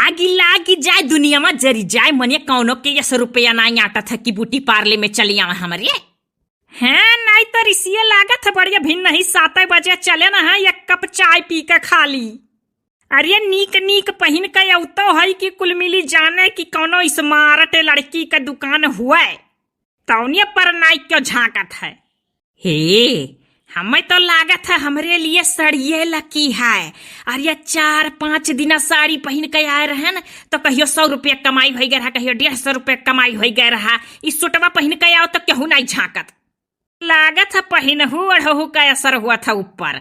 आगी लागी जाए दुनिया में जरी जाए मने कौनो के 10 रुपया नहीं आता था कि बूटी पार्ले में चली आवा हमारे। हाँ नहीं तो रिसिए लागत है बढ़िया भिन्न नहीं 7 बजे चले ना है 1 कप चाय पी के खाली। अरे नीक नीक पहिन के औतो है कि कुल मिली जाने कि कौनो स्मार्ट लड़की का दुकान हुआ तौनिया पर नाई क्यों झांकत है। हे हमें तो लागत है हमरे लिए सड़िए लकी है। अरे 4-5 दिन साड़ी पहन के आए रहे न तो कहियो 100 रुपया कमाई हो गया रहा, कहियो 150 रुपया कमाई हो गया रहा। इस सूटवा पहन के आओ तो केहू नहीं झांकत। लागत है पहनहू अढ़हू का असर हुआ था ऊपर।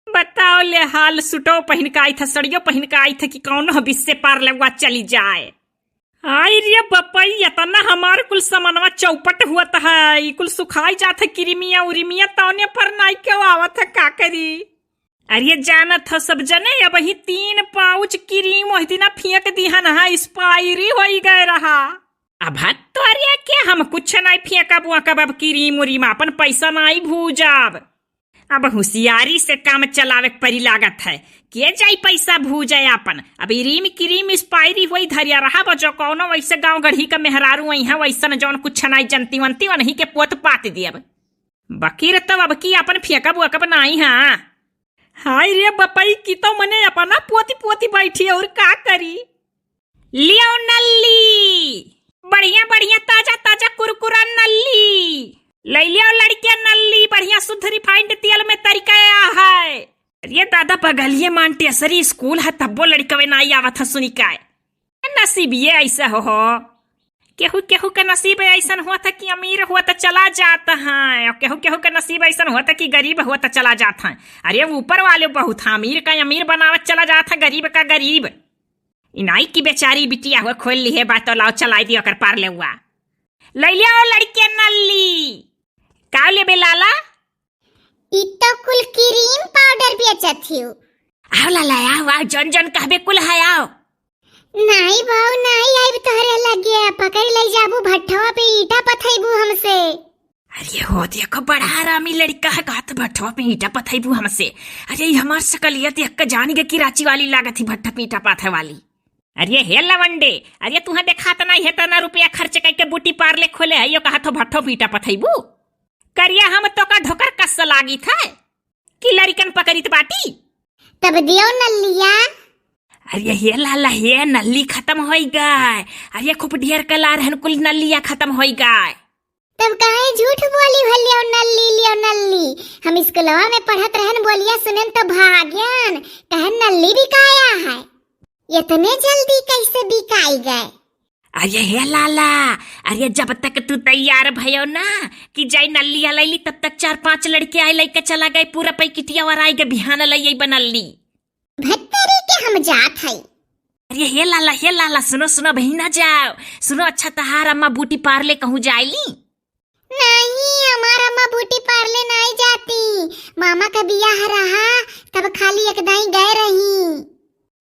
बताओ ले हाल सूटो पहन के आई था सड़ियो पहन के आई था कि कौन बिस्से पार लगवा चली जाए। आई रे बपई इतना हमार कुल सामानवा चौपट हुआ है कुल सुखाई जात है किरिमिया उरिमिया तौने पर नाई क्यों आवत है का करी। अरे जानत है सब जने अब ही 3 पाउच क्रीम वही दिना फेंक दिहन है एक्सपायरी हो गए रहा। अब तो अरे क्या हम कुछ नहीं फेंकब वकब अब क्रीम उरीम अपन पैसा नहीं भूजब। अब होशियारी से काम चलावे परी लागत है के जाई पैसा भूजे अपन। अब रीम क्रीम एक्सपायरी हुई धरिया रहा बजो कौनो वैसे गांव गढ़ी का मेहरारू वही है वैसा न जौन कुछ नहीं जनती वंती वही के पोत पात दियब बकीर तब अब की अपन फेंकब वकब नहीं। हाँ हाय रे बपई की तो मने अपना पोती पोती बैठी और का करी। लियो नल्ली बढ़िया बढ़िया ताजा ताजा कुरकुरा नल्ली ले लियो लड़किया नल्ली बढ़िया शुद्ध रिफाइंड तेल में तरीका है। अरे दादा बगलिए मांटेसरी स्कूल है तब्बो लड़कवे नहीं आवत है सुनी का नसीब ये ऐसा हो केहू केहू का नसीब ऐसा हुआ था कि अमीर हुआ तो चला जाता है और केहू केहू का नसीब ऐसा हुआ था कि गरीब हुआ तो चला जाता है। अरे ऊपर वाले बहुत है अमीर का अमीर बनावत चला जाता है गरीब का गरीब। इनाई की बेचारी बिटिया हुआ खोल ली है बात लाओ चलाई दियो कर पार ले हुआ ले लियो लड़के नल्ली का ले बेलाला इतो कुल क्रीम पाउडर बेचत हियो। आओ लाला आओ जन जन कहबे कुल है आओ। नहीं भाव नहीं आई तोहरे लगे पकड़ ले जाबू भट्ठवा पे ईटा पथैबू हमसे। अरे हो देखो बड़ा हरामी लड़का है कहत भट्ठवा पे ईटा पथैबू हमसे। अरे हमार शकलिया देख के जान गए कि रांची वाली लागत ही भट्ठा पे ईटा पथे वाली। अरे हे लवंडे अरे तुहा देखात नहीं है तना रुपया खर्च करके बूटी पार ले खोले है यो कहा तो भट्ठो पे ईटा पथैबू करिया हम तो का ढोकर कस लागी था कि लड़कन पकड़ित बाटी तब दियो नल्लिया। अरे हे लाला हे नल्ली खत्म हो गए। अरे खूब ढेर कला रहन कुल नल्लिया खत्म हो गए। तब काहे झूठ बोली भलियो नल्ली लियो नल्ली। हम स्कूलवा में पढ़त रहन बोलिया सुनन तो भाग्यन कहे नल्ली बिकाया है। इतने जल्दी कैसे बिकाई गए। अरे हे लाला अरे जब तक तू तैयार भयो ना कि जाई नल्लिया लैली तब तक 4-5 लड़के आए लेके चला गए पूरा पैकिटिया और आई गए बिहान लई बनल्ली भत्तरी के हम जात है। अरे हे लाला सुनो सुनो बहिना जाओ सुनो अच्छा तहार अम्मा बूटी पार्ले कहूँ जाइली। नहीं हमारा अम्मा बूटी पार्ले नहीं जाती। मामा का बियाह रहा तब खाली एक दाई गए रही।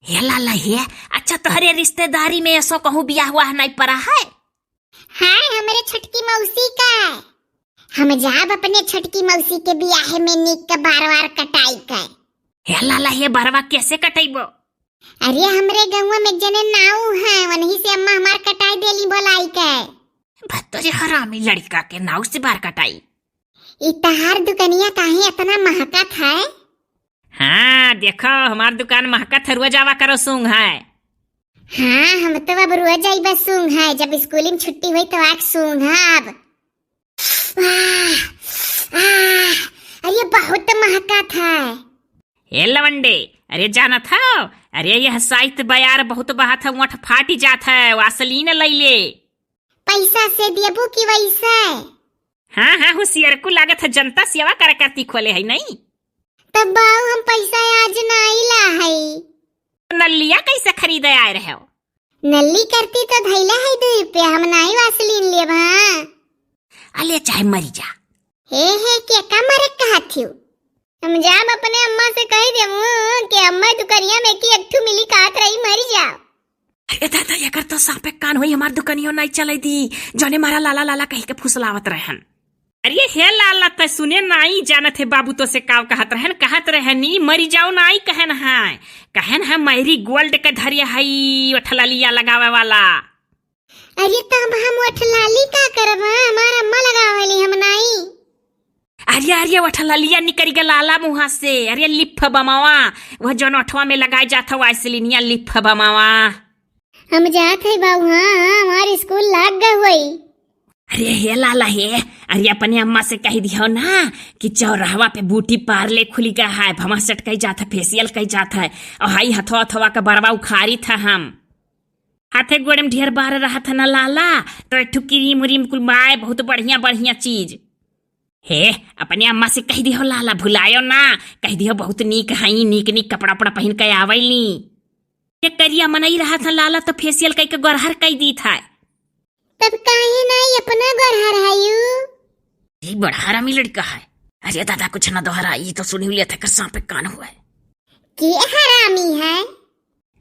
हे लाला हे अच्छा तोहरे रिश्तेदारी में ऐसा कहूँ बियाह हुआ नहीं पड़ा है। हाँ हमारे छटकी मौसी का हम जाब अपने छटकी मौसी के बियाह में निक का बार कटाई का। हे लाला हे बरवा कैसे कटाइबो। अरे हमरे गाँव में जने नाऊ है वहीं से अम्मा हमार कटाई देली बोलाई के। भत्तोरे हरामी लड़का के नाव से बार कटाई। इतहार दुकनिया काहे इतना महकत है। हाँ देखो हमार दुकान महका थरुआ जावा करो सूंघ है। हाँ हम तो अब रोज आई बस सूंघ है जब स्कूल में छुट्टी हुई तो आज सूंघ अब। अरे बहुत महकत है। हे लवंडे अरे जाना था अरे यह साहित्य बयार बहुत बहा था मोट फाटी जात है वासलीन लैले। पैसा से देबू की वैसे। हाँ होशियार को लागत है जनता सेवा कर करती खोले है नहीं। तब बाऊ हम पैसा आज नहीं ला है। नल्लिया कैसे खरीदे आए रहे हो। नल्ली करती तो धैला है 2 रुपया हम नहीं वासलीन लेब। अले चाहे मरी जा। हे क्या का मरे कहत हियो। हम जाब अपने अम्मा से कह देमु कि अम्मा दुकनिया में की एकठू मिली कहत रही मरी जाओ। अरे दादा ये कर तो सांपे कान हुई हमार दुकनियों नहीं चले दी जौने मारा लाला लाला कही के फुसलावत रहन। अरे हे लाला त सुने नाई जानत है बाबू तो से काव कहत रहनी मरी जाओ नाई कहन है मैरी गोल्ड के धरिया हई ओठलिया लगावे वाला। अरे तब हम ओठलाली का करब, हमारा अम्मा लगावेली हम नाई। अरे ओठलिया निकल गया लाला मुहा से। अरे लिफ बमावा वह जौन ओठवा में लगाई जात हुआ इसलिए लिफ बमावा। हम जात है बाबू, हाँ हमारे स्कूल लग गए हुई। अरे हे लाला हे, अरे अपने अम्मा से कह दियो ना कि चौराहवा पे ब्यूटी पार्लर खुली गया है, भमासट कही जाता है, फेसियल कही जाता है। और हाई हथवा हथवा का बरवा उखारी था, हम हाथे गोड़े में ढेर बार रहा था ना लाला, तो एक क्रीम उरीम कुल माए बहुत बढ़िया बढ़िया चीज। हे अपने अम्मा से कह दियो लाला, भुलायो ना, कह दियो बहुत नीक हई, नीक नीक कपड़ा उपड़ा पहन के आवैली। ये करिया मनई रहा था लाला तो फेसियल कई के गोरहर कई दी था। तब काहे नहीं अपना गोरहर हायू? ये बड़ा हरामी लड़का है। अरे दादा कुछ ना दोहरा, ये तो सुनी हुई थे सांप कान हुआ है। कि हरामी है?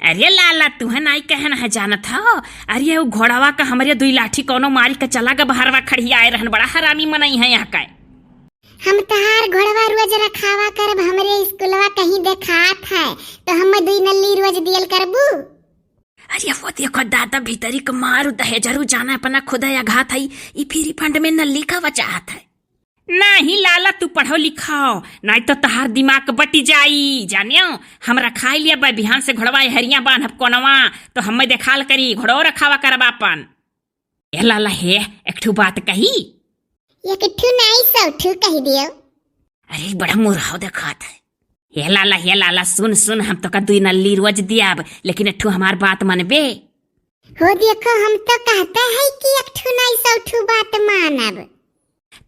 अरे लाला तू है नाई कहना है जानत हो। अरे वो घोड़ावा का हमारे दुई लाठी कोनो मारी का चला गा बहरवा खड़ी आए रहन, बड़ा हरामी मनई है यहाँ का। हम तहार घोड़वा रोज रखावा करब, हमरे स्कूलवा कहीं देखात है तो हम दुई नल्ली रोज दियल करबू। अरे वो देखो दादा भीतरी को मारू दहेजरू जाना अपना खुदा या घात है, ये फ्री फंड में न लिखा वचाहत है। नहीं लाला तू पढ़ो लिखाओ, नहीं तो तहार दिमाग बटी जाई। जानियो हमरा खाई लिया बा बिहान से घोड़वा हरिया बांध कोनवा तो हमें देखाल करी घोड़ो रखावा करबा अपन। ए लाला हे एक ठू बात कही, एक ठू नहीं सौ ठू कह दियो। अरे बड़ा मुरहाव देखात है। हे लाला सुन सुन, हम तो का दुई नल्ली रोज दियाब, लेकिन एक ठू हमार बात मनबे। हो देखो हम तो कहते हैं कि एक ठू नहीं सौ ठू बात मानब।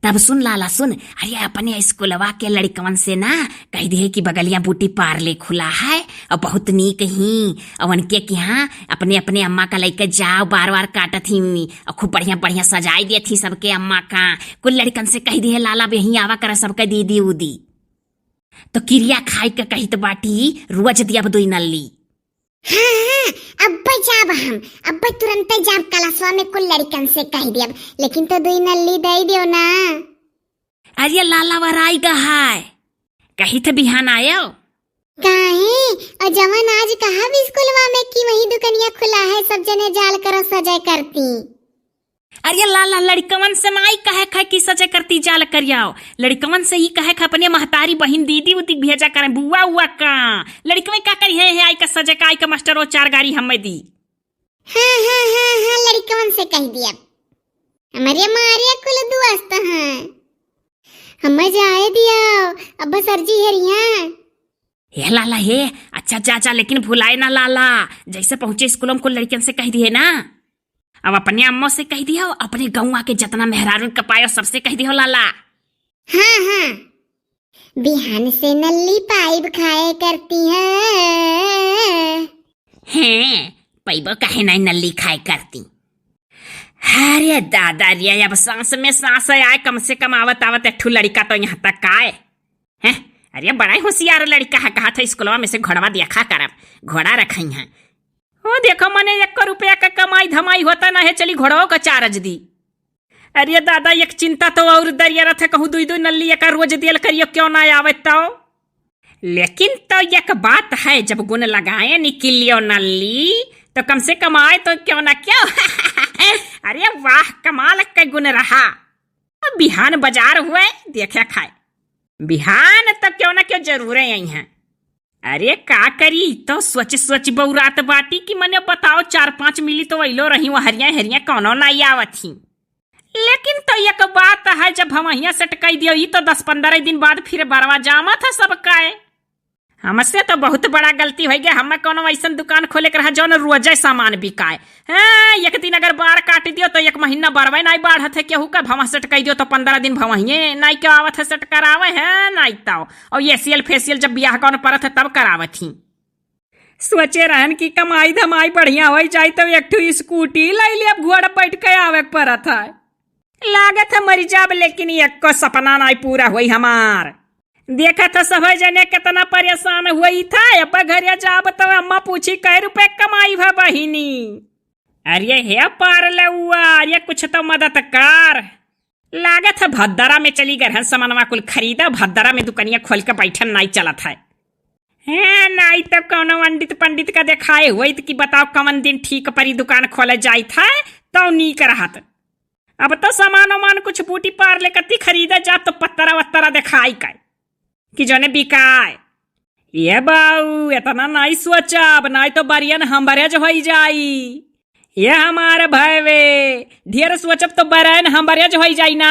तब सुन लाला सुन, अरे अपने स्कूलवा के लड़कवन से ना कह दिए कि बगलिया ब्यूटी पार्लर खुला है और बहुत नीक ही, और उनके कि हाँ अपने अपने अम्मा का लेकर जाओ, बार बार काटत ही और खूब बढ़िया बढ़िया सजाई दी थी सबके अम्मा का। कुल लड़कन से कह दिए लाला बेही आवा कर सबके दीदी उदी, तो किरिया खाई के कही तो बाटी रोज दिया दुई नल्ली। हाँ, अब जाब हम, अब तुरंत जाब कलासवा में कुल लड़कन से कह दिया, लेकिन तो दुई नल्ली दे दियो ना। अरे लाला वराई गा है, कही तो बिहान आयो। काहे और जवान आज कहा भी स्कूलवा में कि वही दुकनिया खुला है, सब जने जाल करो सजाए करती। अरे लाला लड़कवन से नाई कहे खा कि सजे करती जाल करियाओ, लड़कवन से ही कहे खा अपने महतारी बहन दीदी उदी भेजा करें बुआ हुआ का। लड़कवे का करी है आई का सजे का आई का मास्टर वो 4 गाड़ी हमें दी। हाँ लड़कवन से कह दिया, हमारे मारे कुल दोस्त हैं, हमें जाए दिया अब सरजी हरिया। हे लाला हे अच्छा चाचा, लेकिन भुलाए ना लाला, जैसे पहुंचे स्कूलों में कुल लड़कियन से कह दिए ना, अब अपने अम्मों से कह दिया, अपने गौवा के जितना मेहरारून कपायो सबसे कह दियो लाला। हाँ बिहान से नल्ली पाइप खाए करती है। पैबो कहे नहीं नल्ली खाए करती। अरे दादा रे अब सांस में सांस आए, कम से कम आवत आवत एक ठू लड़का तो यहाँ तक आए हैं। अरे बड़ा ही होशियार लड़का है, कहा था स्कूलवा में से घोड़वा देखा करब, घोड़ा रखी है। ओ देखो मने 1 रुपया का कमाई धमाई होता ना है, चली घोड़ों का चार्ज दी। अरे दादा एक चिंता तो और दरिया रथ कहूँ दुई दुई नल्ली एक रोज दियल करियो क्यों ना आवे तो। लेकिन तो एक बात है, जब गुण लगाए निकलियो नल्ली तो कम से कम आए तो क्यों ना क्यों। अरे वाह कमाल का गुण रहा। अब बिहान बाजार हुए देखे खाए, बिहान तो क्यों ना क्यों जरूर यही है। अरे का करी तो सोच बौरात बाटी कि मने बताओ 4-5 मिली तो वैलो रही वो हरिया हरिया कौनो नहीं आवत थी। लेकिन तो एक बात है, जब हम यहाँ से टकाई दियो तो 10-15 दिन बाद फिर बरवा जामा था सबका। हमसे तो बहुत बड़ा गलती हो गया, हमें कोनो ऐसा दुकान खोले के रहा जो रोजे सामान बिकाए। हाँ एक दिन अगर बार काट दियो तो 1 महीना बरवा नहीं बाढ़त है, केहू का भवा सटकाई दियो तो 15 दिन भवहिए नहीं क्यों आवत है सट करावे है नहीं तो। और ये सीएल फेसियल जब ब्याह कौन परत है तब करावत थी। सोचे रहन की कमाई धमाई बढ़िया हो जाए तो एक ठू स्कूटी ले लिया, अब घोड़ा बैठ के आवे परत है। लागत है मरी जाब, लेकिन एक को सपना नहीं पूरा हुई हमार। देखा था सब जने कितना परेशान हुई था, अब घर जाब तो अम्मा पूछी कै रुपए कमाई भा बहिनी। अरे हे पार ले हुआ, अरे कुछ तो मदद कर। लागत है भद्दरा में चली गए सामानवा कुल खरीदा, भद्दरा में दुकनिया खोल के बैठन नहीं चलत है। हैं नहीं तो कौनो पंडित पंडित का देखाए हुई कि बताओ कौन दिन ठीक परी दुकान खोले जाई था तो नीक रहत। अब तो सामान वामान कुछ बूटी पार ले कती खरीदा जा तो पत्तरा वत्तरा दिखाई का कि जोने बिकाए। ये बाऊ इतना नहीं सोचब, नहीं तो बरियन हमरे जो हो जाई। ये हमारे भाई वे ढेर सोचब तो बरन हमरे जो हो जाई ना।